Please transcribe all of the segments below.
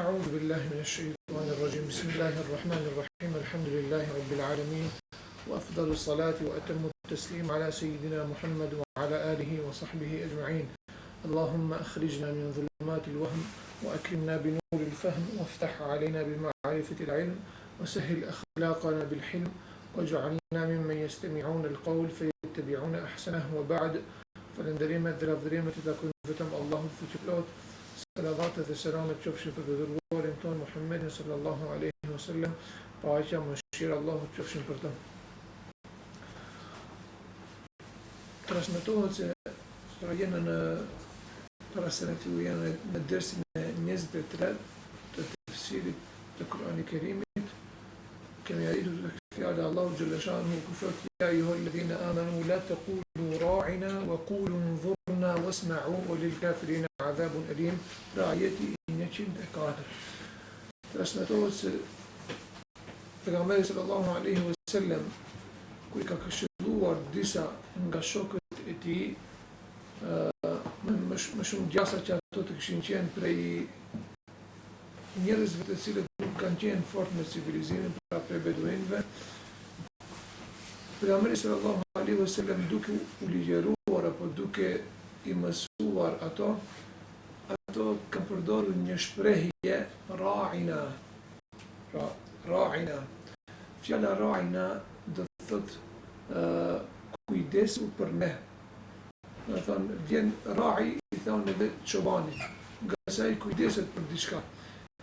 أعوذ بالله من الشيطان الرجيم بسم الله الرحمن الرحيم الحمد لله رب العالمين وأفضل الصلاة وأتم التسليم على سيدنا محمد وعلى آله وصحبه أجمعين اللهم أخرجنا من ظلمات الوهم وأكرمنا بنور الفهم وافتح علينا بمعرفة العلم وسهل أخلاقنا بالحلم واجعلنا ممن يستمعون القول فيتبعون أحسنه وبعد فلندريمة درافدريمة تكون فتم الله الفتبلوت salavat dhe selamet qofshin për të dërguarin ton Muhammedin sallallahu alaihi wasallam, paqja mëshira Allahut qofshin për të. Transmetohet se jena në parasenetiu jena në dersin e 23 të tefsirit të Kur'anit Kerimit. Kemi arritur të fjala Allahu xhalla shanuhu ku thot ya ayyuhalladhina amanu la taqulu ra'ina wa qulu انظurna wasma'u wa lil kafirin adhabun alim. Ajeti 104. Transmetohet se pejgamberi sallallahu alaihi wasallam kur I ka këshilluar disa nga shokët e tij më shumë gjasa që ato të kishin qenë prej njerëzve të cilët nuk kanë qenë fort me civilizimin, pra prej beduinëve. Pejgamberi sallallahu alaihi wasallam duke u ligjëruar apo duke I mësuar ato kanë përdorur një shprehje ra'ina. Ra'ina. Fjala ra'ina do të thotë kujdesu për ne. Do të thonë vjen ra'i I thonë edhe çobanit, nga sa I kujdeset për diçka.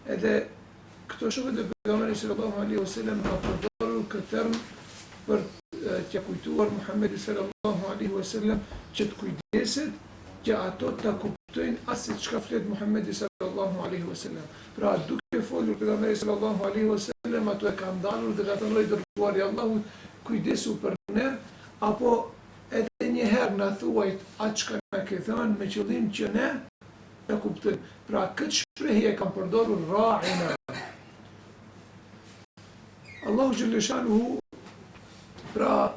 Edhe këto shokët e pejgamberit sallallahu alaihi wasallam ka përdorur këtë term për t'ia kujtuar Muhamedit sallallahu alaihi wasallam që të kujdeset që ato ta kuptojnë asë çka flet Muhamedi sallallahu alaihi wasallam. Pra duke folur pejgamberi sallallahu alaihi wasallam ato e kanë dalur dhe ata lloj dërguar I Allahut kujdesu për ne, apo edhe një herë na thuajt atë çka na ke thënë me qëllim që ne ta kuptojmë. Pra këtë shprehje kanë përdorur ra'ina. Allahu xhalla shanuhu pra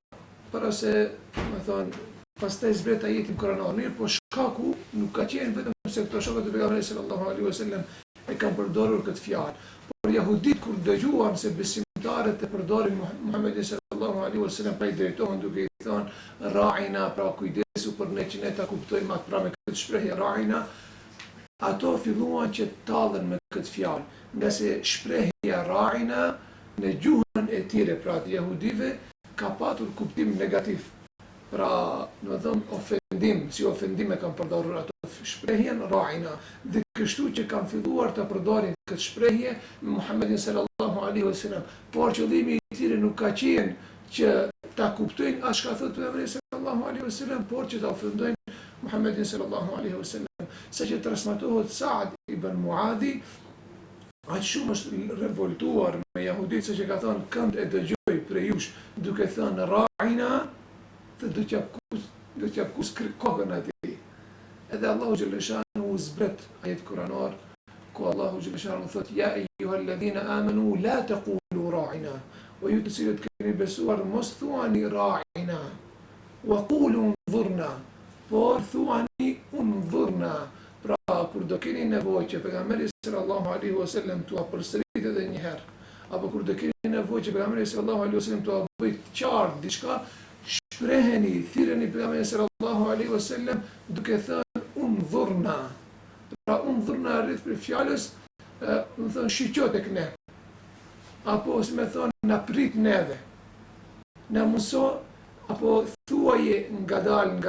para se më thonë pastaj zbret ajetin koranor, po shkaku nuk ka qenë vetëm se këto shokët e pejgamberit sallallahu alaihi wasallam e kanë përdorur këtë fjalë, por jehudit kur dëgjuan se besimtarët e përdorin Muhamedit sallallahu alaihi wasallam pa I drejtohen duke I thënë ra'ina, pra kujdesu për ne që ne ta kuptojmë atë pra me këtë shprehje ra'ina, ato filluan që tallen me këtë fjalë, nga se shprehja ra'ina në gjuhën e tyre pra të jehudive ka patur kuptim negativ. Pra, në thëmë ofendim, si ofendim e kanë përdorur ato shprehjen ra'ina, dhe kështu që kanë filluar të përdorin këtë shprehje me Muhammedin sallallahu alaihi wasallam, por qëllimi I tyre nuk ka qenë që ta kuptojnë as çka thotë pejgamberi sallallahu alaihi wasallam, por që ta ofendojnë Muhammedin sallallahu alaihi wasallam. Saqë transmetohet Sa'd ibn Muadhi, aq shumë është revoltuar me jehudit se që ka thënë kënd e dëgjoj prej jush duke thënë ra'ina, do t'ja pkus kokën atij. Edhe Allahu xhalla shanuhu zbret ajet kuranor ku Allahu xhalla shanuhu thot ya ayyuhalladhina amanu la taqulu ra'ina wa ju të cilët keni besuar mos thuani ra'ina wa qulu unzurna, por thuani unzurna. Pra kur do keni nevojë që pejgamberi sallallahu alaihi wasallam t'ua përsërit edhe një herë, apo kur do keni nevojë që pejgamberi sallallahu alaihi wasallam t'ua bëj qartë diçka, shpreheni, thirreni pejgamberin sallallahu alaihi wasallam duke thënë unzurna. Pra unzurna rreth për fjalës, do të thonë shiqo tek ne. Apo si më thonë na prit neve. Na mëso apo thuaje ngadal,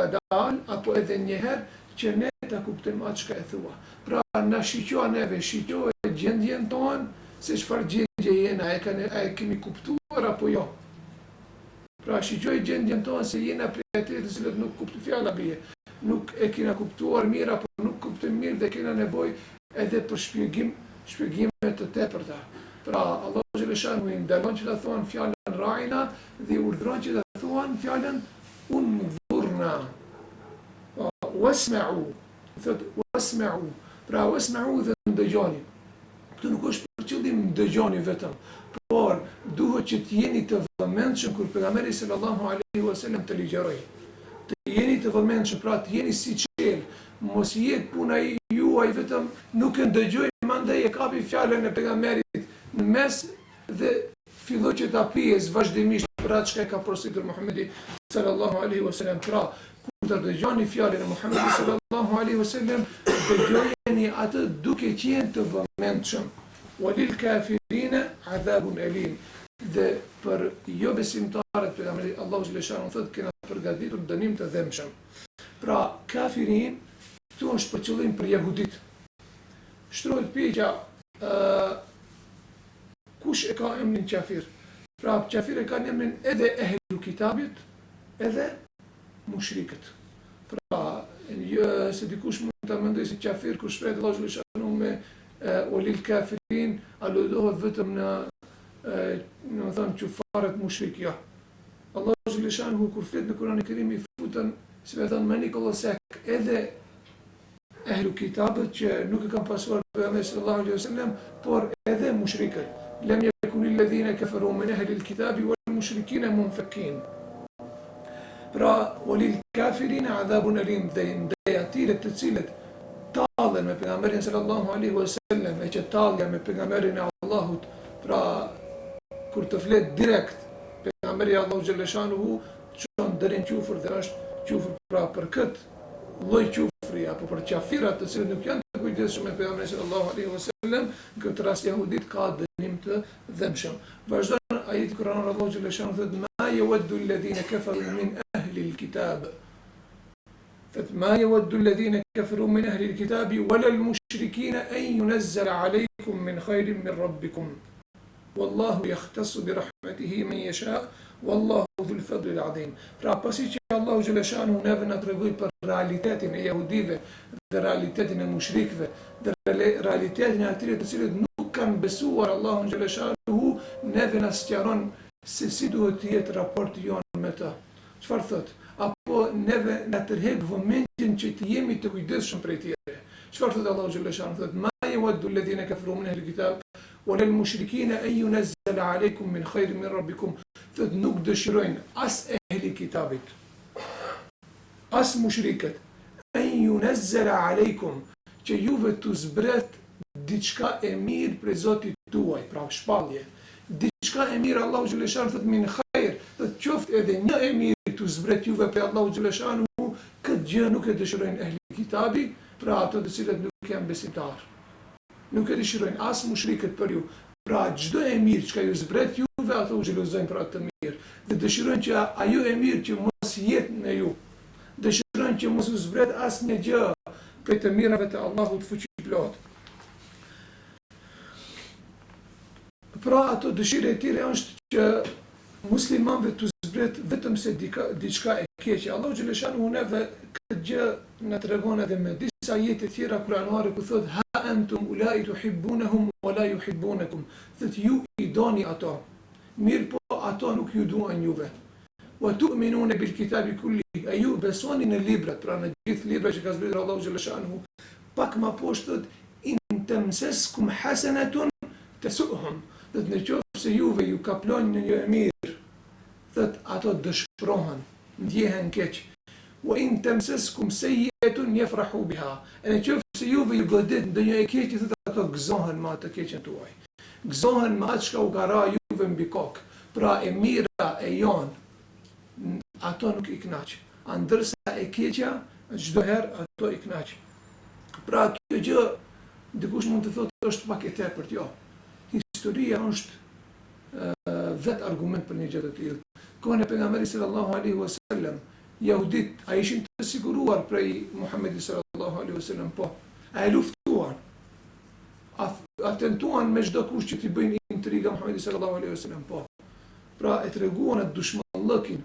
apo edhe një herë që ne ta kuptojmë atë çka e thua. Pra na shiqo neve, shiqo gjendjen tonë, se çfarë gjendje jena, e kemi kuptuar apo jo. Pra shiqoj gjendjen tonë se jena prej atyre të cilët nuk kuptojnë fjala bie, nuk e kena kuptuar mirë apo nuk kuptojmë mirë dhe kena nevojë edhe për shpjegime të tepërta. Pra Allahu xhalla shanuhu I ndalon që ta thuan fjalën ra'ina dhe urdhëron që ta thuan fjalën unzurna. Wasma'u, thot wasma'u. Pra wasma'u dhe ndëgjoni. Këtu nuk është për qëllim ndëgjoni vetëm, por duhet që të jeni të vëmendshëm kur pejgamberi sallallahu alaihi wasallam të ligjëroj. Të jeni të vëmendshëm, pra të jeni siçel, mos jetë puna juaj vetëm nuk e ndëgjoj mandej e kapi fjalën e pejgamberit në mes dhe filloi që ta pijë vazhdimisht për atë çka ka porositur Muhamedi sallallahu alaihi wasallam. Pra, kur të dëgjoni fjalën e Muhamedit sallallahu alaihi wasallam, dëgjoni atë duke qenë të vëmendshëm. Walil kafirina adhabun alim. Dhe për jo besimtarët pejgamberi Allahu xhaleshanu thotë kena përgatitur dënim të dhëmshëm. Pra, kafirin këtu është për qëllim për jehudit. Shtrohet pyetja, kush e ka emrin qafir? Pra, qafir e ka emrin edhe ehlu kitabit, edhe mushrikët. Pra, se dikush mund të mendoj si qafir, kur shprehet Allahu xhaleshanu me ulil kafirin, aludohet vetëm në qufaret mushrik, jo. Allahu xhaleshanu kur flet në Kur'anin e Kerim i futën, si me thënë mani kollosek, edhe ehlu kitabët që nuk e kanë pasuar pejgamberi sallallahu alaihi wasallam, por edhe mushrikët. Lam yakun alladhina kafaru min ahli alkitabi wal mushrikina munfakin. Pra, walil kafirina adhabun alim, dhe ndaj atyre të cilët tallen me pejgamberin sallallahu alaihi wasallam, e që tallja me pejgamberin e Allahut, pra kur të flet direkt pejgamberi Allahu xhaleshanuhu çon deri në qufër dhe është qufër. Pra për këtë lloj qufri apo për qafirat të cilët nuk janë të kujdesshëm me pejgamberin sallallahu alaihi wasallam, në këtë rast jehudit ka dënim të dhëmshëm. Vazhdon ajeti Kur'anor Allahu xhaleshanuhu thotë ma yawaddu alladhina kafaru min ahli alkitab. ما يود الذين كفروا من أهل الكتاب ولا المشركين أن ينزل عليكم من خير من ربكم والله يختص برحمته من يشاء والله ذو الفضل العظيم. Pra pasi që Allahu xhaleshanu neve na tregoi për realitetin e jehudive dhe realitetin e mushrikëve dhe realitetin e atyre të cilët nuk kanë besuar Allahun xhaleshanu, neve na sqaron se si duhet të jetë raporti jonë me të. Çfarë thotë? Apo neve na tërheq vëmendjen që të jemi të kujdesshëm prej tyre. Çfarë thotë Allahu xhaleshanu? Thotë ma yawaddu alladhina kafaru min ahli alkitab wala almushrikina an yunazzala alaykum min khairin min rabbikum. Thotë nuk dëshirojnë as ehli kitabit, as mushrikët, an yunazzala alaykum, që juve të zbret diçka e mirë prej Zotit tuaj, pra shpallje. Diçka e mirë Allahu xhaleshanu thotë min khair, thotë qoftë edhe një e mirë të zbret juve për Allahu xhaleshanu, këtë gjë nuk e dëshirojnë ehli kitabi, pra ato të cilët nuk janë besimtar. Nuk e dëshirojnë as mushrikët për ju. Pra çdo e mirë që ju zbret juve, ato u xhelozojnë për atë të mirë. Dhe dëshirojnë që ajo e mirë që mos jetë në ju. Dëshirojnë që mos u zbret asnjë gjë prej të mirave të Allahut fuqiplot. Pra ato dëshira e tyre është që muslimanëve të zbret vetëm se diçka e keqe. Allahu xhaleshanu neve këtë gjë na tregon edhe me disa ajete tjera kuranore ku thotë ha antum ulai tuhibbunahum wa la yuhibbunakum. Thotë ju i doni ato, mirë po ato nuk ju duan juve. Wa tu'minuna bil kitabi kulli, a ju besoni në librat, pra në gjithë librat që ka zbritur Allahu xhaleshanu. Pak më poshtë in tamsaskum hasanatun tasuhum. Thotë në qoftë se juve ju kaplon në një e mirë, thotë ato dëshpërohen, ndjehen keq. Wa in tamsaskum sayyi'atun yafrahu biha. Në qoftë se juve ju godet ndonjë e keq, thotë ato gëzohen me atë keqen tuaj. Gëzohen me atë çka u ka ra juve mbi kokë. Pra e mira e jon, ato nuk i kënaq. Ndërsa e keqja çdo herë ato i kënaq. Pra kjo gjë dikush mund të thotë është pak e tepërt, jo. Historia është vetë argument për një gjë të tillë. Kohën e pejgamberit sallallahu alaihi wasallam, jehudit a ishin të siguruar prej Muhamedit sallallahu alaihi wasallam, po. A e luftuan. A tentuan me çdo kush që t'i bëjnë intriga Muhamedit sallallahu alaihi wasallam, po. Pra e treguan atë dushmallëkin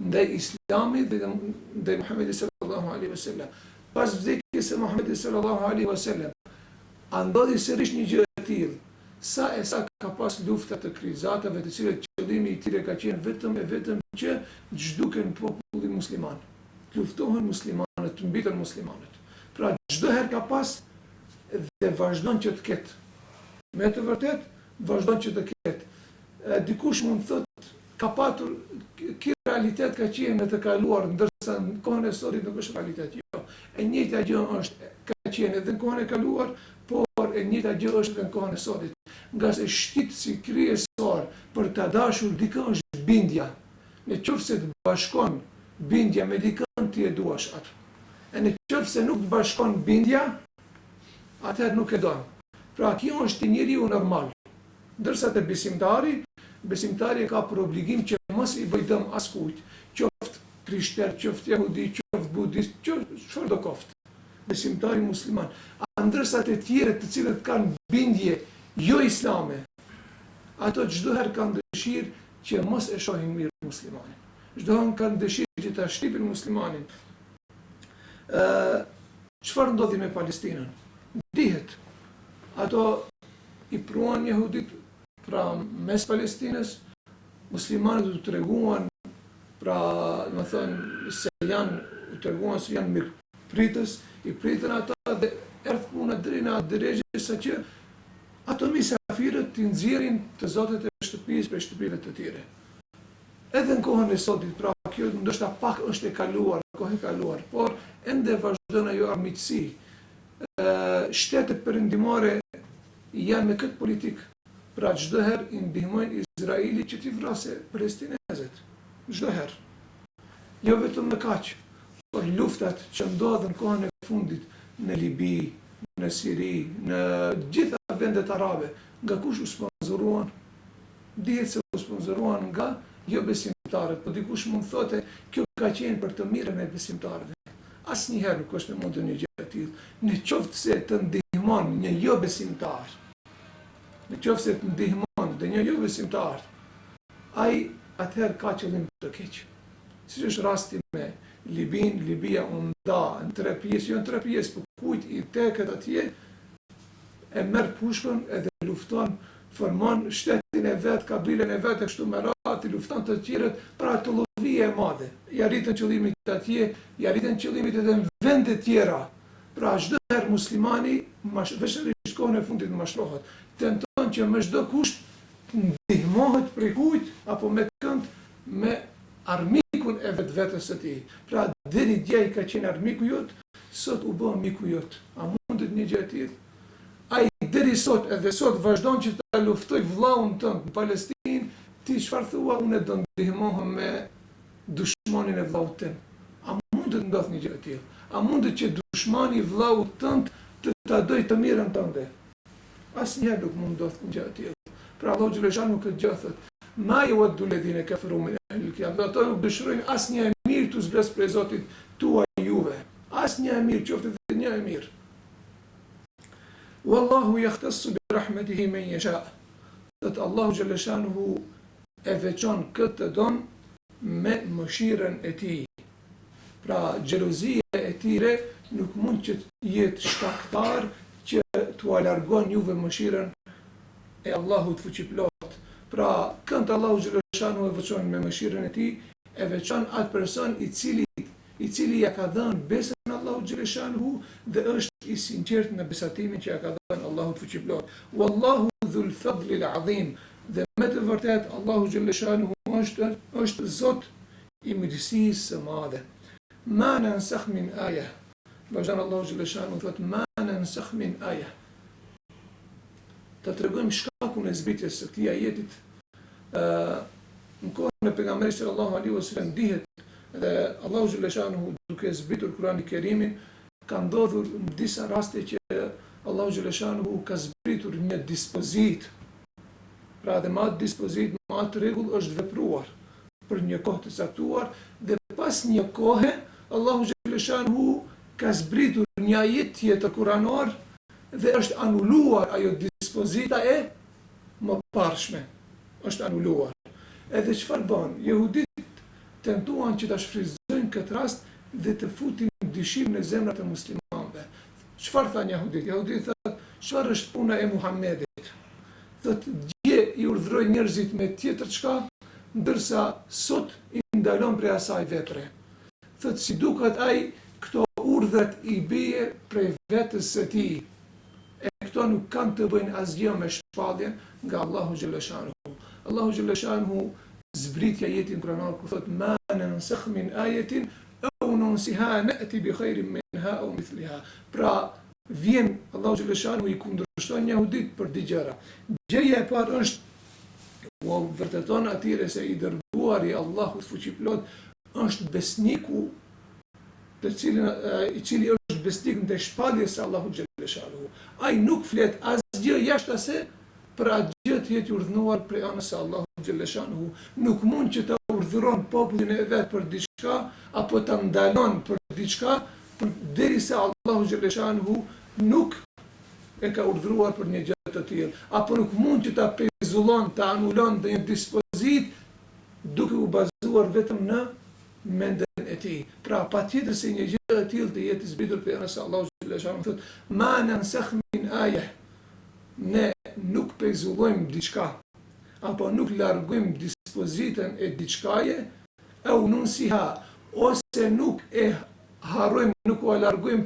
ndaj Islamit dhe ndaj Muhamedit sallallahu alaihi wasallam. Pas vdekjes së Muhamedit sallallahu alaihi wasallam, ndodhi sërish një gjë e tillë. Sa e sa ka pas lufta të krizatave të cilët qëllimi i tyre ka qenë vetëm që zhduken populli musliman. Luftohen muslimanët, të mbiten muslimanët. Pra çdo herë ka pas dhe vazhdon që të ketë. Me të vërtet, vazhdon që të ketë. Dikush mund thotë ka patur ky realitet ka qenë në të kaluar, ndërsa në kohën e sotit nuk është realitet. Jo. E njëjta gjë është ka qenë edhe në kohën e kaluar, por e njëjta gjë është edhe në kohën e sotit. Nga se shtytësi kryesor për të dashur dikën është bindja. Në qoftë se të bashkon bindja me dikën, ti e duash atë. E në qoftë se nuk të bashkon bindja, atëherë nuk e don. Pra kjo është i njeriu normal. Ndërsa te besimtari ka për obligim që mos i bëj dëm askujt, qoftë krishter, qoftë jehudi, qoftë budist, çfarë do qoftë. Besimtari musliman. Ndërsa të tjerët të cilët kanë bindje jo islame, ato çdo herë kanë dëshirë që mos e shohin mirë muslimanin. Çdo herë kanë dëshirë që ta shtypin muslimanin. Çfarë ndodhi me Palestinën? Dihet. Ato i pruan jehudit pra mes Palestinës, muslimanët u treguan pra, do të thënë, se janë mirëpritës, i pritën ata dhe erdh puna deri në atë drejtë sa që ato misafirët të nxjerrin të zotet e shtëpisë për shtëpive të tjera. Edhe në kohën e sotit, pra kjo ndoshta pak është e kaluar, kohë e kaluar, por ende vazhdon ajo armiqësi. Shtetet perëndimore janë me këtë politikë, pra çdo herë i ndihmojnë Izraelit që t'i vrasë palestinezët. Çdo herë. Jo vetëm në kaq, por luftat që ndodhen në kohën e fundit në Libi, në Siri, në gjitha vendet arabe, nga kush u sponsoruan? Dihet se u sponsoruan nga jo besimtarët, po dikush mund thotë kjo ka qenë për të mirën e besimtarëve. Asnjëherë nuk është e mundur një gjë e tillë. Në qoftë se të ndihmon një jo besimtar, në qoftë se të ndihmon dhe një jo besimtar, ai atëherë ka qëllim të keq. Siç është rasti me Libin, Libia u nda në 3 pjesë, jo në 3 pjesë, por kujt i teket atje, e merr pushkën edhe lufton, formon shtetin e vet, kabilën e vet, e kështu me radhë, lufton të tjerët pra të llovije e madhe. I arritën qëllimit atje, i arritën qëllimit edhe në vende tjera. Pra çdo herë muslimani, veçanërisht kohën e fundit mashtrohet, tenton që me çdo kusht ndihmohet prej kujt apo me kënd me armikun e vetvetes së tij. Pra deri dje ka qenë armiku jot, sot u bë miku jot. A mundet një gjë e tillë? Ai deri sot edhe sot vazhdon që ta luftoj vllaun tënd në Palestinë, ti çfarë thua? Unë do ndihmohem me dushmanin e vllaut tënd. A mundet ndodh një gjë e tillë? A mundet që dushmani i vllaut tënd të ta doj të mirën tënde? Asnjëherë nuk mund ndodh një gjë e tillë. Pra Allahu xhaleshanu këtë gjë thotë: "Ma yawaddu alladhina kafaru min ahli al-kitab." Ato nuk dëshirojnë asnjë mirë të zbres prej Zotit tuaj juve. Asnjë mirë, qoftë edhe një e mirë. Wallahu yahtassu bi rahmatihi man yasha. That Allahu xhaleshanu e veçon këtë don me mëshirën e tij. Pra xhelozia e tyre nuk mund që jetë shkaktar që t'u alargon juve mëshirën e Allahut fuqiplot. Pra kënd Allahu xhaleshanu e veçon me mëshirën e tij, e veçon atë person i cili ja ka dhënë besën Allahu xhaleshanu dhe është i sinqert në besatimin që ja ka dhënë Allahu fuqiplot. Wallahu dhul fadli al-azim. Dhe me të vërtet Allahu xhaleshanu është Zot i mirësisë së madhe. Ma nansakh min aya. Vazhdon Allahu xhaleshanu thotë ma nansakh min aya. Të tregojmë shkakun e zbritjes së këtij ajetit. Në kohën e pejgamberit sallallahu alaihi wasallam dihet dhe Allahu xhaleshanu duke zbritur Kur'anin e Kerimin ka ndodhur në disa raste që Allahu xhaleshanu ka zbritur një dispozit. Pra dhe ma dispozit, ma të rregull është vepruar për një kohë të caktuar dhe pas një kohe Allahu xhaleshanu ka zbritur një ajet tjetër kuranor dhe është anuluar ajo dispozita e mëparshme. Është anuluar. Edhe çfarë bën? Jehudit tentuan që ta shfrytëzojnë këtë rast dhe të futin dyshim në zemrat e muslimanëve. Çfarë thanë jehudit? Jehudit thotë, çfarë është puna e Muhamedit? Thotë, dje i urdhëroi njerëzit me tjetër çka, ndërsa sot i ndalon prej asaj vepre. Thotë, si duket ai, këto urdhët i bie prej vetes së tij. E këto nuk kanë të bëjnë asgjë me shpalljen nga Allahu xhaleshanu. Allahu xhaleshanu zbrit ajetin kuranor ku thotë ma nansakh min ayatin aw nunsiha na'ti bi khairin minha aw mithliha. Pra vjen Allahu xhaleshanu i kundërshton jehudit për dy gjëra. Gjëja e parë është u vërteton atyre se i dërguari Allahut fuqiplot është besniku i cili është besnik ndaj shpalljes së Allahut xhaleshanu. Ai nuk flet asgjë jashtë asaj për atë gjë të jetë urdhëruar prej anës së Allahut xhaleshanu. Nuk mund që ta urdhëron popullin e vet për diçka apo ta ndalon për diçka derisa Allahu xhaleshanu nuk e ka urdhëruar për një gjë të tillë, apo nuk mund që ta pezullon, ta anulon një dispozit duke u bazuar vetëm në mendjen e tij. Pra patjetër se një gjë e tillë të jetë zbritur për anës së Allahu xhaleshanu thotë ma nansakh min ayah, ne nuk pezullojmë diçka apo nuk largojmë dispozitën e diçkaje au nunsiha, ose nuk e harrojmë, nuk u largojmë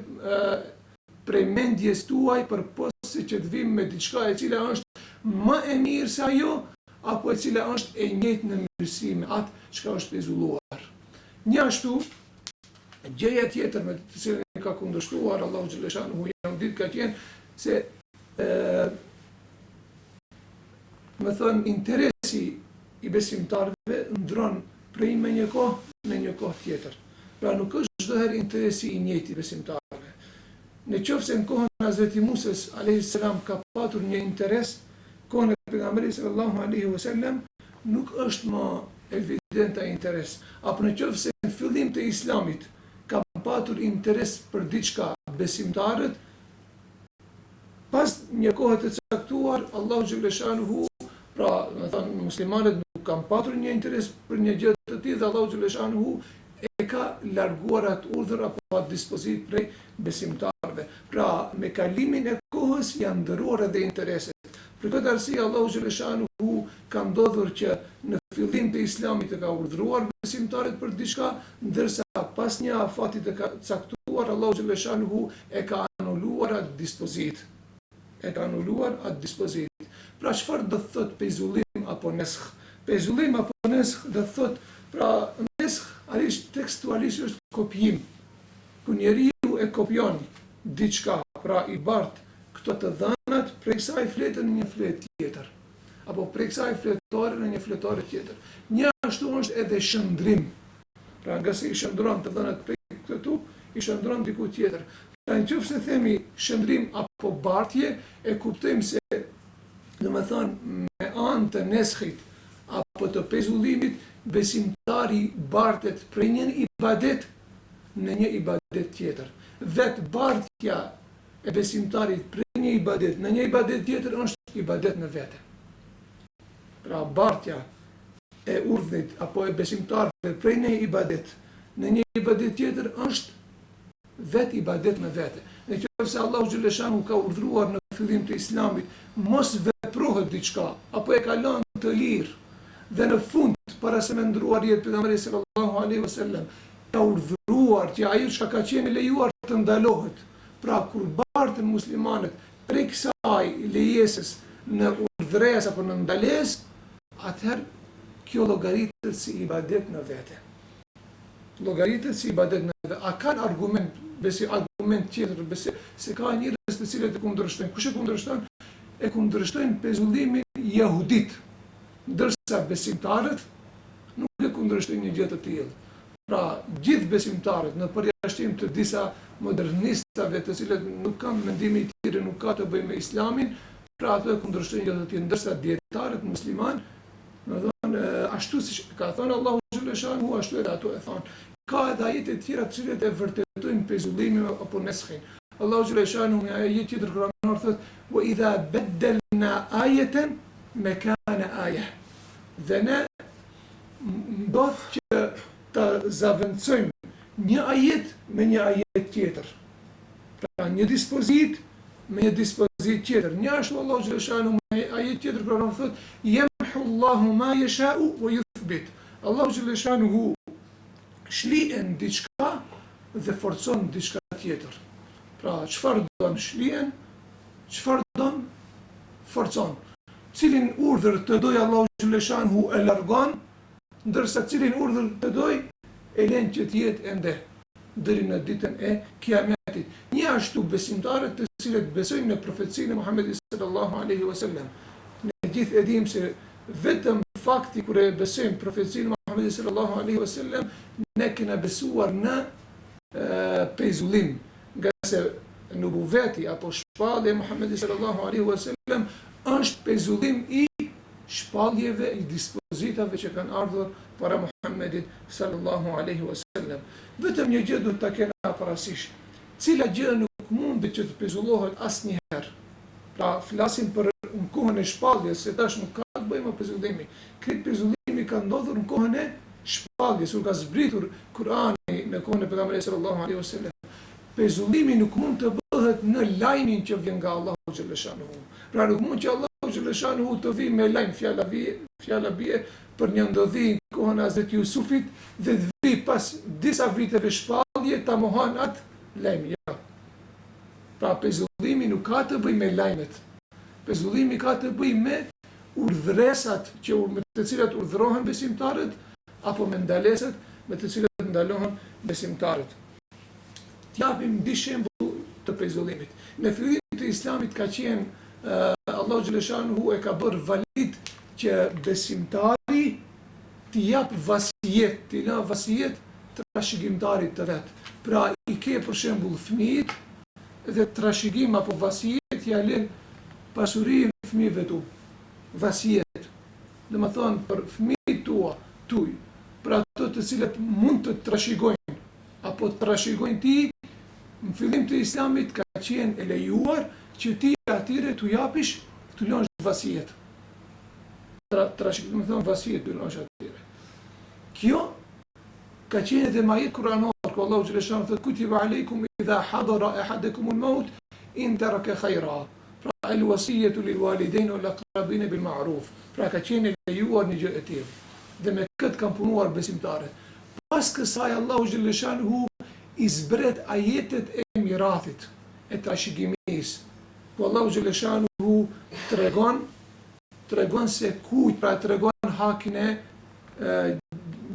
prej mendjes tuaj për posi që të vim me diçka e cila është më e mirë se ajo, apo e cila është e njëjtë në mirësi me atë çka është pezulluar. Njashtu, gjëja tjetër me të cilën ka kundërshtuar Allahu xhaleshanu jam ditë ka qenë se më thënë interesi i besimtarëve ndron prej me një kohë në një kohë tjetër. Pra nuk është çdo herë interesi i njëjtë i besimtarëve. Në qoftë se në kohën e Hazreti Musës a.s. ka patur një interes, kohën e pejgamberit sallallahu alaihi wasallam nuk është më evident ai interes. Apo në qoftë se në fillim të Islamit ka patur interes për diçka besimtarët, pas një kohe të caktuar Allahu xhaleshanu, pra do të thonë muslimanët nuk kanë patur një interes për një gjë të tillë, Allahu xhaleshanu e ka larguar atë urdhër apo atë dispozit prej besimtarëve. Pra me kalimin e kohës janë ndëruar edhe intereset. Për këtë arsye Allahu xhaleshanu ka ndodhur që në fillim të Islamit e ka urdhëruar besimtarët për diçka, ndërsa pas një afati të caktuar Allahu xhaleshanu e ka anuluar atë dispozit. Pra çfarë do të thotë pezullim apo neskh? Pezullim apo neskh do të thotë, pra neskh tekstualisht është kopjim. Ku njeriu e kopjon diçka, pra i bart këto të dhënat prej kësaj flete në një fletë tjetër, apo prej kësaj fletore në një fletore tjetër. Njashtu është edhe shëndrim. Pra nga se i shëndron të dhënat prej këtu, i shëndron diku tjetër. Pra në qoftë se themi shëndrim apo bartje, e kuptojmë se domethënë me anë të neskhit apo të pezullimit, besimtari bartet prej një ibadet në një ibadet tjetër. Vetë bartja e besimtarit prej një ibadet në një ibadet tjetër është ibadet në vete. Pra bartja e urdhnit apo e besimtarëve prej një ibadet në një ibadet tjetër është vetë ibadet në vete. Në qoftë se Allahu xhaleshanu ka urdhëruar në fillim të Islamit mos veprohet diçka apo e ka lënë të lirë, dhe në fund para se me ndruar jetë pejgamberit sallallahu alaihi wasallam ka urdhëruar që ajo çka ka qenë lejuar të ndalohet. Pra kur bartën muslimanët prej kësaj lejesës në urdhëresë apo në ndalesë, atëherë kjo llogaritet si ibadet në vete. Llogaritet si ibadet në vete. A kanë argument tjetër, se ka njerëz të cilët e kundërshtojnë. Kush e kundërshton? E kundërshtojnë pezullimin jehudit, ndërsa besimtarët nuk e kundërshtojnë një gjë të tillë. Pra, gjithë besimtarët në përjashtim të disa modernistave të cilët nuk kanë mendime të tjera, nuk ka të bëjë me Islamin, pra ato e kundërshtojnë gjë të tillë, ndërsa dietarët musliman, do thonë ashtu siç ka thënë Allahu xhaleshanu, ashtu edhe ato e thonë. Ka edhe ajete të tjera të cilët e vërtetojnë pezullimin apo neskhin. Allahu xhaleshanu në ajet tjetër kuranor thotë: "Wa idha baddalna ayatan makana ayah." Dhe ne ndodh që të zaventësojmë një ajet me një ajet tjetër. Pra një dispozit me një dispozit tjetër. Njashtu Allahu xhaleshanu me ajet tjetër kuranor thotë: "Yamhu Allahu ma yasha'u wa yuthbit." Allahu xhaleshanu shlien diçka dhe forcon diçka tjetër. Pra, çfarë don shlien, çfarë don forcon. Cilin urdhër të doj Allahu xhaleshanu e largon, ndërsa cilin urdhër të doj e lën që të jetë ende deri në ditën e Kiametit. umetit, një ashtu besimtarët të cilët besojnë në profecinë e Muhamedit sallallahu alaihi wasallam. Ne gjithë e dim se vetëm fakti kur e besojmë profecinë e Muhamedit sallallahu alaihi wasallam, ne kena besuar në pejzullim, nga se nubuveti apo shpallja e Muhamedit sallallahu alaihi wasallam është pejzullim i shpalljeve, i dispozitave që kanë ardhur para Muhammedit sallallahu alaihi wasallam. Vetëm një gjë duhet ta kena parasysh. Cila gjë nuk mundet që të pezullohet asnjëherë. Pra flasim për në kohën e shpalljes, se tash nuk ka të bëjë me pezullimi. Këtë pezullimi ka ndodhur në kohën e shpalljes, kur ka zbritur Kurani në kohën e pejgamberit sallallahu alaihi wasallam. Pezullimi nuk mund të bëhet në lajmin që vjen nga Allahu xhallahu shanuhu. Pra nuk mund që Allahu xhallahu shanuhu të vijë me lajm fjala bie për një ndodhi në kohën e Hazreti Jusufit dhe të vijë pas disa viteve shpallje ta mohon atë lajm. Ja. Pra pezullimi nuk ka të bëjë me lajmet. Pezullimi ka të bëjë me urdhëresat me të cilat urdhërohen besimtarët apo me ndalesat me të cilat ndalohen besimtarët. T'japim dy shembull të pezullimit. Në fillim të Islamit ka qenë Allahu xhallahu shanuhu e ka bërë valid që besimtari t'i jap vasijet, t'i la vasijet trashëgimtarit të vet. Pra i ke për shembull fëmijët dhe trashëgim apo vasijet ja lën pasurinë fëmijëve tu. Vasijet. Domethënë për fëmijët tuaj, për ato të cilët mund të trashëgojnë apo të trashëgojnë ti, në fillim të Islamit ka qenë e lejuar që ti atyre t'u japish, t'u lësh vasijet. Trashëgim, domethënë vasijet t'u lësh atyre. Kjo ka qenë edhe majet kuranor, ku Allahu xhallahu shanuhu thotë kutiba aleikum idha hadara ahadakum al-maut in taraka khayra. Pra al-wasiyatu lil-walidayn wal-aqrabin bil-ma'ruf. Pra ka qenë lejuar një gjë e tillë. Dhe me këtë kanë punuar besimtarët. Pas kësaj Allahu xhallahu shanuhu i zbret ajetet e mirathit, e trashëgimisë. Ku Allahu xhallahu shanuhu tregon se kujt, pra tregon hakin e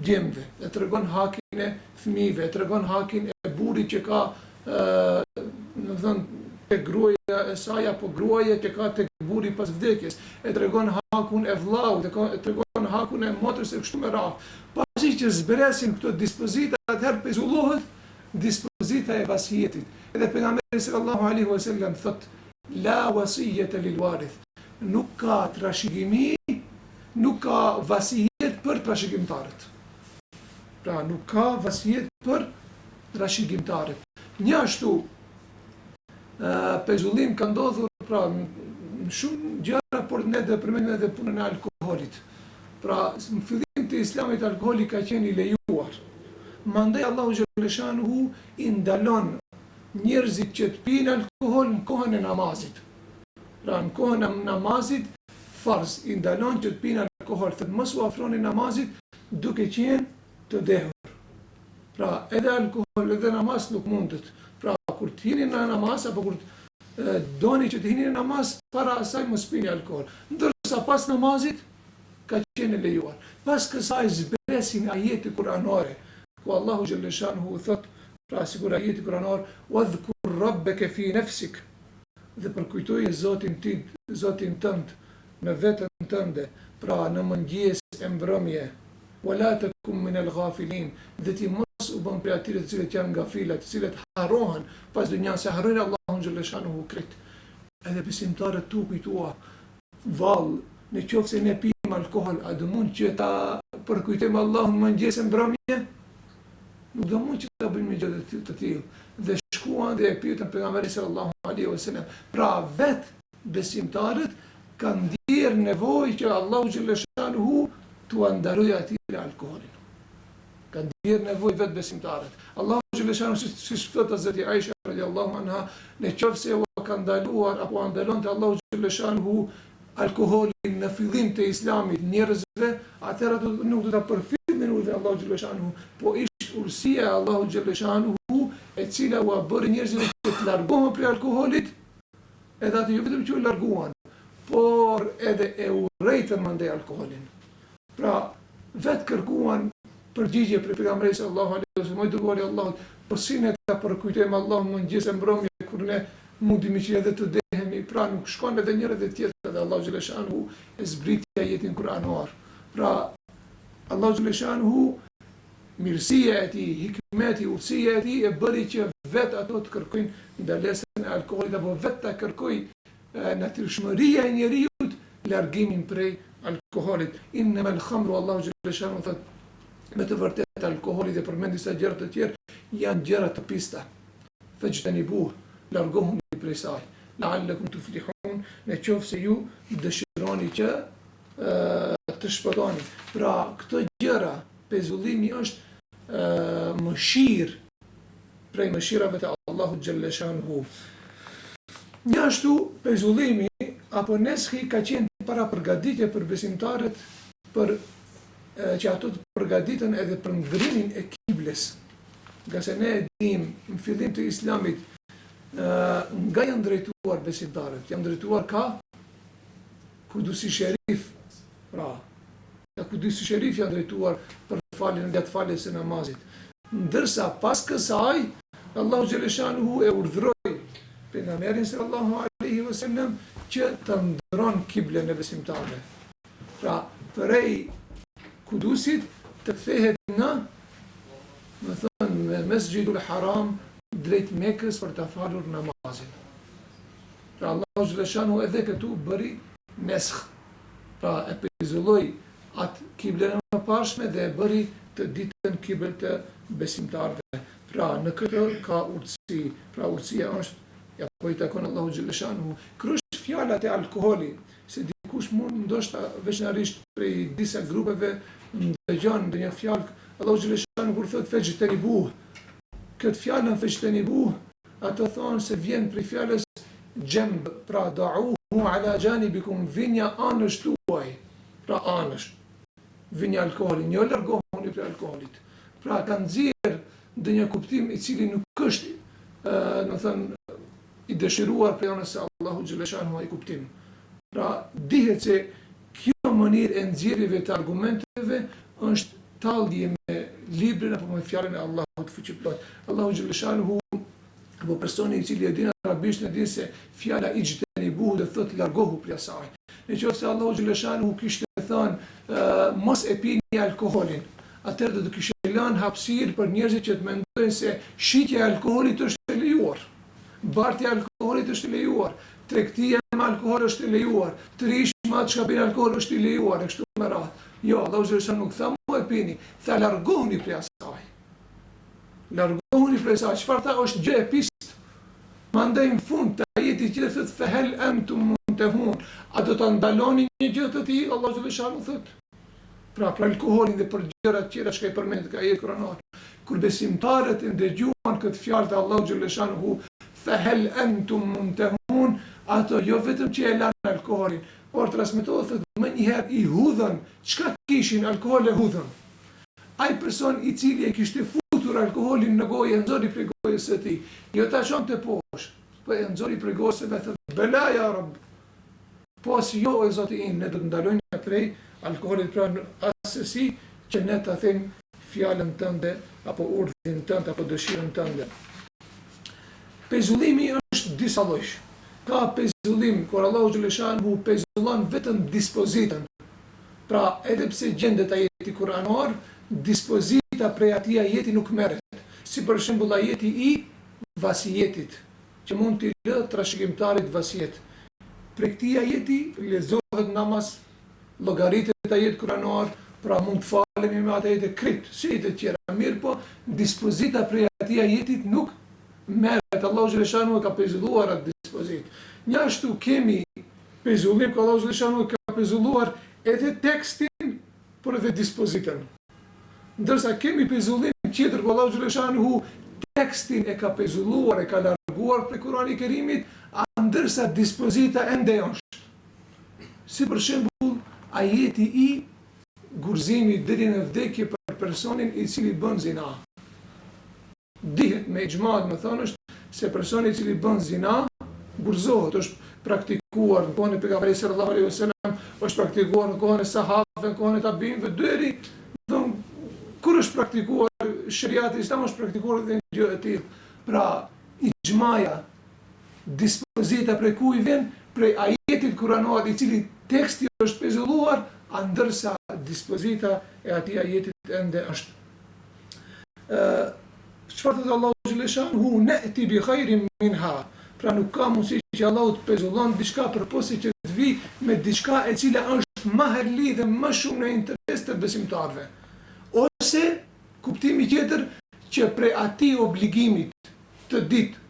djemve, e tregon hakin e fëmijëve, e tregon hakin e burrit që ka tek gruaja e saj apo gruaja që ka tek burri pas vdekjes, e tregon hakun e vllaut, e tregon hakun e motrës e kështu me radhë. Pasi që zbresin këto dispozita, atëherë pezullohet dispozita e vasijetit. Edhe pejgamberi sallallahu alaihi wasallam thot la wasiyata lil warith. Nuk ka trashëgimi, nuk ka vasijet për trashëgimtarët. Pra nuk ka vasijet për trashëgimtarët. Një ashtu pezullim ka ndodhur pra në shumë gjëra, por ne do përmendim edhe punën e alkoolit. Pra në fillim të Islamit alkooli ka qenë i lejuar. Mandej Allahu xhallahu shanuhu i ndalon njerëzit që të pinë alkool në kohën e namazit. Pra në kohën e namazit farz i ndalon që të pinë alkool, thot mos u afroni namazit duke qenë të dehur. Pra edhe alkool edhe namaz nuk mundet. Pra kur të hini në namaz apo kur doni që të hini në namaz, para asaj mos pini alkool. Ndërsa pas namazit ka qenë lejuar. Pas kësaj zbresin ajete kuranore, ku Allahu xhallahu shanuhu thot, pra sigur ajeti kuranor, wadhkur rabbaka fi nafsik, dhe përkujtoje Zotin tënd me veten tënde, pra në mëngjes e mbrëmje, wala takum min al-ghafilin, dhe ti mos u bën prej atyre të cilët janë gafilat, të cilët harrohen pas dunjas, se harrojnë Allahun xhallahu shanuhu krejt. Edhe besimtarët tu kujtua, vallë, në qoftë se ne pim alkohol, a do mund që ta përkujtojmë Allahun mëngjes e mbrëmje? Nuk do mund që ta bëjmë gjë të tillë. Dhe shkuan dhe e pyetën pejgamberin sallallahu alaihi wasallam. Pra vet besimtarët kanë ndier nevojë që Allahu xhallahu shanuhu t'u ndalojë atyre alkoolin. Kanë ndier nevojë vet besimtarët. Allahu xhallahu shanuhu si thot Hazreti Aisha radhiyallahu anha, në qoftë se u ka ndaluar apo ndalonte Allahu xhallahu shanuhu alkoolin në fillim të Islamit njerëzve, atëherë nuk do ta përfillnin urdhën e Allahu xhallahu shanuhu, po urësia e Allahu xhallahu shanuhu e cila u bëri njerëzit që të largohen prej alkoolit, edhe atë jo vetëm që u larguan, por edhe e urrejtën mandej alkoolin. Pra vetë kërkuan përgjigje për pejgamberin sallallahu alaihi wasallam, i dërguari i Allahut, po si ne ta përkujtojmë Allahun më gjithë mbrëmje kur ne mundimi që edhe të dehemi, pra nuk shkon edhe njëra dhe tjetra dhe Allahu xhaleshanhu e zbritja jetin kuranor. Pra Allahu xhaleshanhu mirësia e tij, hikmeti, urtësia e tij e bëri që vetë ato të kërkojnë ndalesën e alkoolit apo vetë ta kërkojnë natyrshmëria e njeriu largimin prej alkoolit. Innamal khamru, Allahu xhaleshanhu thotë me të vërtetë alkooli dhe përmend disa gjëra të tjerë janë gjëra të pista. Fajtanibuh, largohuni prej saj. La'allakum tuflihun, në qoftë se ju dëshironi që të shpëtoni. Pra këto gjëra, pezullimi është mëshirë prej mëshirave të Allahut xhaleshanhu. Njashtu pezullimi apo neshi ka qenë para përgatitje për besimtarët për që ato të përgatiten edhe për ngrimin e kibles. Nga se ne dim në fillim të islamit nga janë drejtuar besimtarët, janë drejtuar ka kudusi sherif, pra ka kudusi sherif janë drejtuar për faljen nga të faljes së namazit. Ndërsa pas kësaj Allahu xhaleshanhu e urdhëroi pejgamberin sallallahu alaihi wasallam që të ndron kiblen e besimtarëve. Pra prej kudusit të kthehet në, më thënë, me Mesjidul Haram drejt Mekës për të falur namazin. Pra Allahu xhaleshanhu edhe këtu bëri neskh. Pra e pezulloi atë kiblen e mëparshme dhe e bëri të ditën kibel të besimtarëve. Pra në këtë ka urtësi. Pra urtësia është ja po i takon Allahu xhaleshanhu. Krysh fjalat e alkoolit, se dikush mund ndoshta veçanërisht prej disa grupeve ndëgjon ndonjë fjalë Allahu xhaleshanhu kur thotë fajtanibuh. Këtë fjalën fajtanibuh, ato thonë se vjen prej fjalës gjemb, pra da'uhu ala janibikum, vinja anësh tuaj. Pra anësh. Vinja alkooli, një largohuni prej alkoolit. Pra ka nxjerr ndonjë kuptim i cili nuk është, do thënë, i dëshiruar për anës se Allahu xhaleshanhu ai kuptim. Pra dihet se kjo mënyrë e nxjerrjeve të argumenteve është tallje me librin apo me fjalën e Allahut fuqiplot. Allahu xhaleshanhu apo personi i cili e din arabisht e din se fjala ijtanibuh do thotë largohu prej asaj. Nëse Allahu xhaleshanhu kishte thënë mos e pini alkoolin, atëherë do të kishte lënë hapësirë për njerëzit që të mendojnë se shitja e alkoolit është e lejuar. Bartja e alkoolit është e lejuar, tregtia me alkool është e lejuar, të rish me atë çka bën alkool është e lejuar e kështu me radhë. Jo, Allahu xhaleshanhu nuk tha mo e pini, tha largohuni prej asaj. Largohuni prej asaj, çfarë tha është gjë e pistë. Mandej në fund të ajetit që thotë fehel antum muntahun, a do ta ndaloni një gjë të tillë? Allahu xhaleshanhu thotë. Pra për alkoolin dhe për gjërat tjera që i përmendet ka ajet kuranor. Kur besimtarët e ndëgjuan këtë fjalë të Allahu xhaleshanhu fehel antum muntahun, ato jo vetëm që e lanë alkoholin, por transmetohet më njëherë i hudhën. Çka kishin alkohol e hudhën? Ai person i cili e kishte futur alkoholin në gojë, nxori prej gojës së tij. Jo ta çonte poshtë, po e nxori prej gojës së vet. Bela ya Rabb. Po si jo e Zoti im, ne do të ndalojmë prej alkoolit pra asesi që ne ta them fjalën tënde apo urdhrin tënd apo dëshirën tënde. Pezullimi është disa lloj. Ka pezullim kur Allahu xhaleshanhu pezullon vetëm dispozitën. Pra edhe pse gjendet ajeti kuranor, dispozita prej atij ajeti nuk merret. Si për shembull ajeti i vasijetit, që mund t'i lë trashëgimtarit vasijet. Prej këtij ajeti lezohet namaz, llogaritet ajet kuranor, pra mund të falemi me atë ajete krit, si të tjera. Mirë po, dispozita prej atij ajetit nuk merret. Allahu xhaleshanhu ka pezulluar atë dispozit. Njashtu kemi pezullim që Allahu xhaleshanhu ka pezulluar edhe tekstin, por edhe dispozitën. Ndërsa kemi pezullim tjetër që Allahu xhaleshanhu tekstin e ka pezulluar, e ka larguar prej Kurani Kerimit, ndërsa dispozita ende është. Si për shembull ajeti i gurzimit deri në vdekje për personin i cili bën zina. Dihet me ixhma, më thonë është se personi i cili bën zina gurzohet, është praktikuar në kohën e pejgamberit sallallahu alaihi wasallam, është praktikuar në kohën e sahabëve, në kohën e tabinëve, deri kur është praktikuar shariati islam është praktikuar dhe një gjë e tillë. Pra, ixhmaja, dispozita prej ku i vjen, prej ajetit kuranor i cili teksti është pezulluar, ndërsa dispozita e atij ajetit ende është. Çfarë thotë Allahu xhaleshanuhu, ne'ti bi khairin minha. Pra nuk ka mundësi që Allahu të pezullon diçka përposi që të vi me diçka e cila është më herli dhe më shumë në interes të besimtarëve. Ose kuptimi tjetër që prej atij obligimit të ditë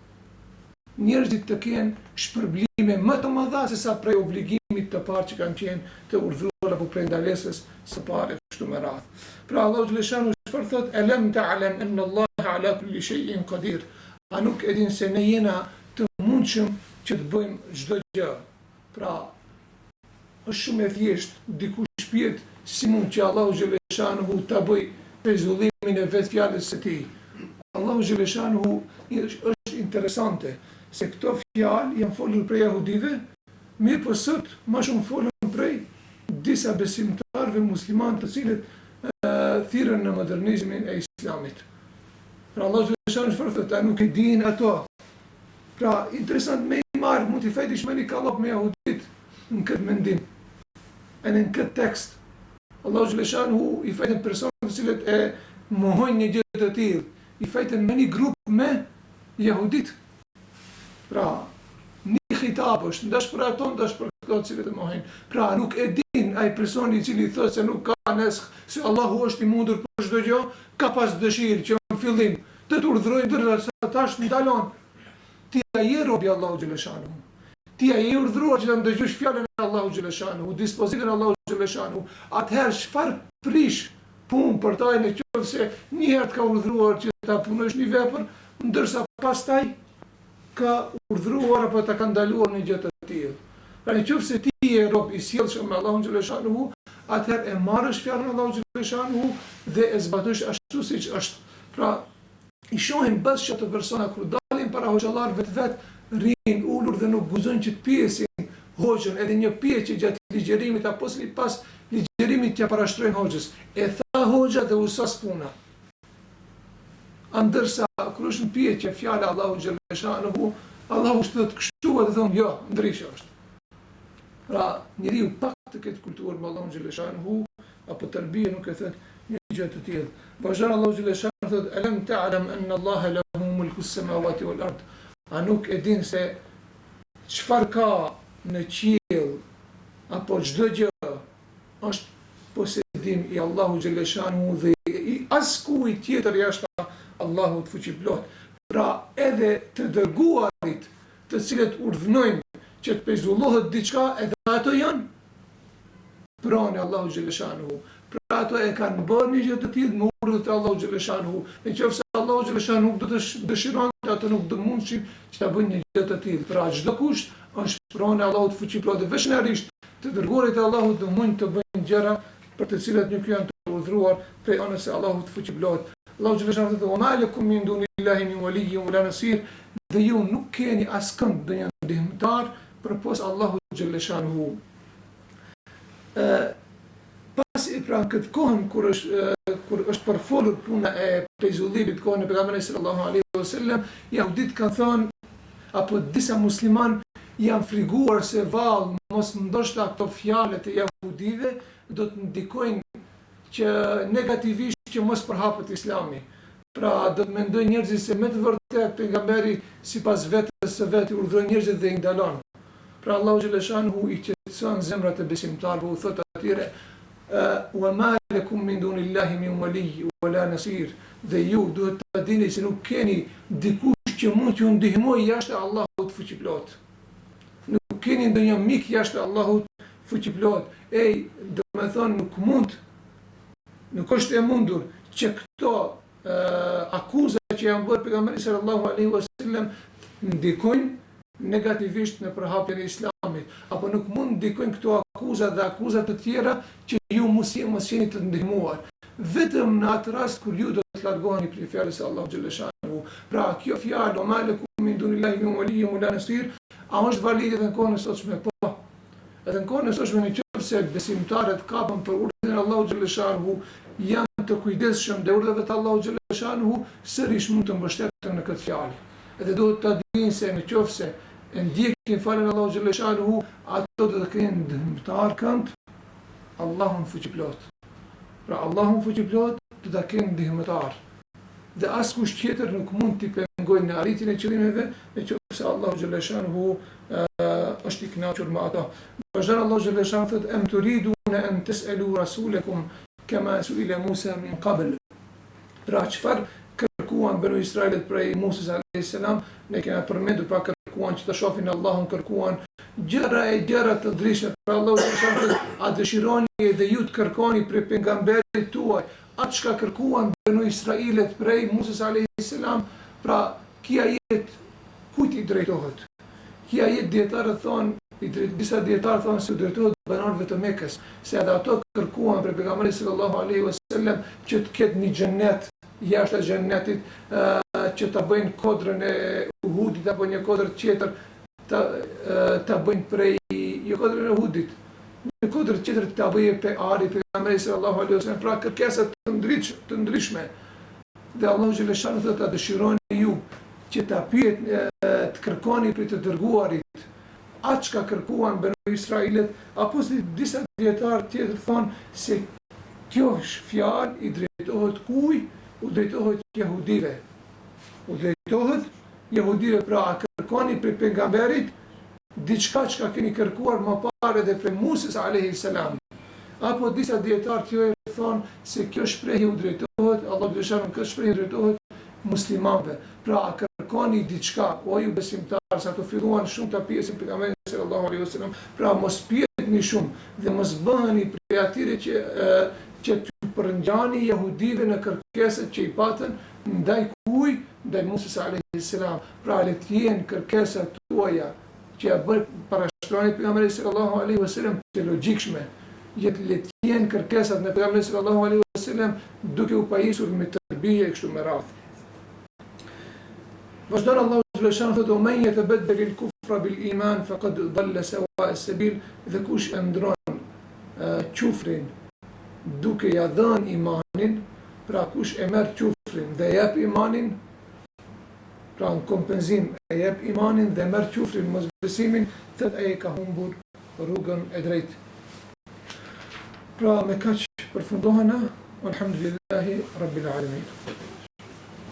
njerëzit të kenë shpërblime më të mëdha se sa prej obligimit të parë që kanë qenë të urdhëruar apo prej ndalesës së parë kështu me radhë. Pra Allahu xhaleshanu çfarë thotë, alam ta'lam anna Allah ala kulli shay'in qadir. A nuk e din se ne jena të mundshëm që të bëjmë çdo gjë. Pra është shumë e thjeshtë dikush pyet si mund që Allahu xhaleshanu ta bëj pezullimin e vetë fjalës së tij. Allahu xhaleshanu është interesante se këto fjalë janë folur prej jahudive, mirë po sot më shumë folën prej disa besimtarëve muslimanë të cilët thirrën në modernizmin e islamit. Pra Allahu xhaleshanu çfarë thotë, nuk e dinë ato. Pra interesant me i marë, mund t'i fejtish me një kallop me jahudit në këtë mendim, e në këtë tekst. Allahu xhaleshanu i fejtën personat të cilët e mohojnë një gjë të tillë, i fejtën me një grup me jahudit. Pra, një khitab është, ndash për ato, ndash për këto cilët e mohojnë. Pra, nuk e din ai personi i cili thotë se nuk ka nesk, se Allahu është i mundur për çdo gjë, ka pas dëshirë që në fillim të urdhërojë ndërsa tash ndalon. Ti je robi Allahu xhaleshanu. Ti je urdhëruar që të ndëgjosh fjalën e Allahu xhaleshanu, dispozitën e Allahu xhaleshanu. Atëherë çfarë prish punë për ta në qoftë se një herë të ka urdhëruar që ta punosh një vepër, ndërsa pastaj ka urdhëruar apo ta ka ndaluar një gjë të tillë. Pra në qoftë se ti je rob i sjellshëm me Allahun xhaleshanu, atëherë e marrësh fjalën e Allahu xhaleshanu dhe e zbatosh ashtu siç është. Pra i shohim bashkë ato persona kur dalin para hoxhallarëve vetë rrin ulur dhe nuk guxojnë që të pyesin hoxhën, edhe një pyetje gjatë ligjërimit apo pas ligjërimit t'ia parashtrojnë hoxhës. E tha hoxha dhe u sos puna. Ndërsa kur është në pyetje fjala Allahu xhaleshanu, Allahu thotë kështu dhe thonë jo, ndryshe është. Pra njeriu pak të ketë kulturë me Allahun xhaleshanu apo tërbije nuk e thot një gjë të tillë. Vazhdon Allahu xhaleshanu thotë alam ta'lam anna Allaha lahu mulku as-samawati wal ard. A nuk e din se çfarë ka në qiell apo çdo gjë është posedim i Allahu xhaleshanu dhe i askujt tjetër jashtë Allahut fuqiplot. Pra edhe të dërguarit të cilët urdhnojnë që të pezullohet diçka, edhe ato janë pranë Allahu xhaleshanu. Pra ato e kanë bërë një gjë të tillë me urdhën e Allahu xhaleshanu. Nëse Allahu xhaleshanu nuk do të dëshironte, ato nuk do mundshin që ta bëjnë një gjë të tillë. Pra çdo kush është pranë Allahut fuqiplot dhe veçanërisht të dërguarit e Allahut do mund të bëjnë gjëra për të cilat nuk janë të urdhëruar prej anës së Allahut fuqiplot. Allahu xhaleshanu thotë: "Wa ma lakum min dunillahi min waliyyin wala nasir." Dhe ju nuk keni askënd ndonjë ndihmëtar përpos Allahu xhaleshanu. Pasi pra këtë kohën kur është përfolur puna e pezullimit kohën e pejgamberit sallallahu alaihi wasallam, jahudit kanë thënë apo disa musliman janë friguar se vallë mos ndoshta ato fjalët e jahudive do të ndikojnë që negativisht që mos përhapet Islami. Pra do të mendojnë njerëzit se me të vërtetë pejgamberi sipas vetës së vet urdhëron njerëzit dhe i ndalon. Pra Allahu xhaleshanu i qetëson zemrat e besimtarëve, u thotë atyre: "Wa ma lakum min dunillahi min waliyyin wala nasir." Dhe ju duhet të dini se nuk keni dikush që mund t'ju ndihmojë jashtë Allahut fuqiplot. Nuk keni ndonjë mik jashtë Allahut fuqiplot. Do të thonë nuk është e mundur që këto akuza që janë bërë pejgamberit sallallahu alaihi wasallam ndikojnë negativisht në përhapjen e Islamit, apo nuk mund ndikojnë këto akuza dhe akuzat të tjera që ju mos jeni të ndihmuar. Vetëm në atë rast kur ju do të largoheni prej fjalës së Allahu xhaleshanu. Pra kjo fjalë "ma lakum min dunillahi min waliyyin wala nasir" a është valide në kohën e sotshme? Po. Edhe në kohën e sotshme nëse besimtarët kapën për urdhën e Allahu xhaleshanu, janë të kujdesshëm dhe urdhave të Allahu xhallahu shanuhu, sërish mund të mbështeten në këtë fjalë. Edhe duhet ta dinë se nëse e ndjekin falën Allahu xhallahu shanuhu, ato do të kenë dëmtar kënd Allahun fuqiplot. Pra Allahun fuqiplot do ta kenë ndihmëtar. Dhe askush tjetër nuk mund t'i pengojnë në arritjen e qëllimeve, nëse Allahu xhallahu shanuhu është i kënaqur me ata. Vazhdon Allahu xhallahu shanuhu thotë em turiduna an tas'alu rasulakum kama su'ila Musa min qabl. Pra çfarë kërkuan banu Israilit prej Musës alayhis salam, ne kemi përmendur pra kërkuan që të shohin Allahun, kërkuan gjëra të ndryshme. Pra Allahu xhallahu shanuhu a dëshironi edhe ju të kërkoni prej pejgamberit tuaj atë çka kërkuan banu Israilit prej Musës alayhis salam, pra kia jet kujt i drejtohet. Kia jet dietarët thonë, disa dietarë thonë se drejtohet banorëve të Mekës, se edhe ato kërkuan për pejgamberin sallallahu alaihi wasallam që të ketë një xhennet jashtë xhennetit, që ta bëjnë kodrën e Uhudit apo një kodrë tjetër ta bëjnë prej jo kodrën e Uhudit, një kodrë tjetër ta bëjë pe ari pejgamberit sallallahu alaihi wasallam, pra kërkesa të ndryshme. Dhe Allahu xhallahu shanuhu thotë a dëshironi ju që ta pyet të kërkoni për të dërguarit atë çka kërkuan banu Israilit, apo si disa dietarë tjetër thonë se kjo fjalë i drejtohet kuj? U drejtohet jehudive. U drejtohet jehudive, pra a kërkoni për pejgamberit diçka që keni kërkuar më parë edhe për Musës alayhis salam. Apo disa dietarë tjerë thonë se kjo shprehje u drejtohet, Allahu xhallahu shanuhu kjo shprehje drejtohet muslimanëve. Pra a kërkoni diçka, o ju besimtarë, sa të filluan shumë të pjesin pejgamberin sallallahu alaihi wasallam, pra mos pjetni shumë dhe mos bëheni prej atyre që të përngjani jehudive në kërkesat që i patën ndaj kuj, ndaj Musës alayhis salam. Pra le të jenë kërkesat tuaja që ja parashtroni pejgamberin sallallahu alaihi wasallam të logjikshme. Le të jenë kërkesat në pejgamberin sallallahu alaihi wasallam duke u pajisur me tërbije kështu me radhë. Vazhdon Allahu xhallahu shanuhu thotë men yatabaddal al-kufra bil-iman faqad dhalla sawa as-sabil, dhe kush e ndron kufrin duke ja dhënë imanin, pra kush e merr kufrin dhe jep imanin, pra në kompenzim e jep imanin dhe merr kufrin mosbesimin, thotë ai ka humbur rrugën e drejtë. Pra me kaq përfundohena, alhamdulillahi rabbil alamin.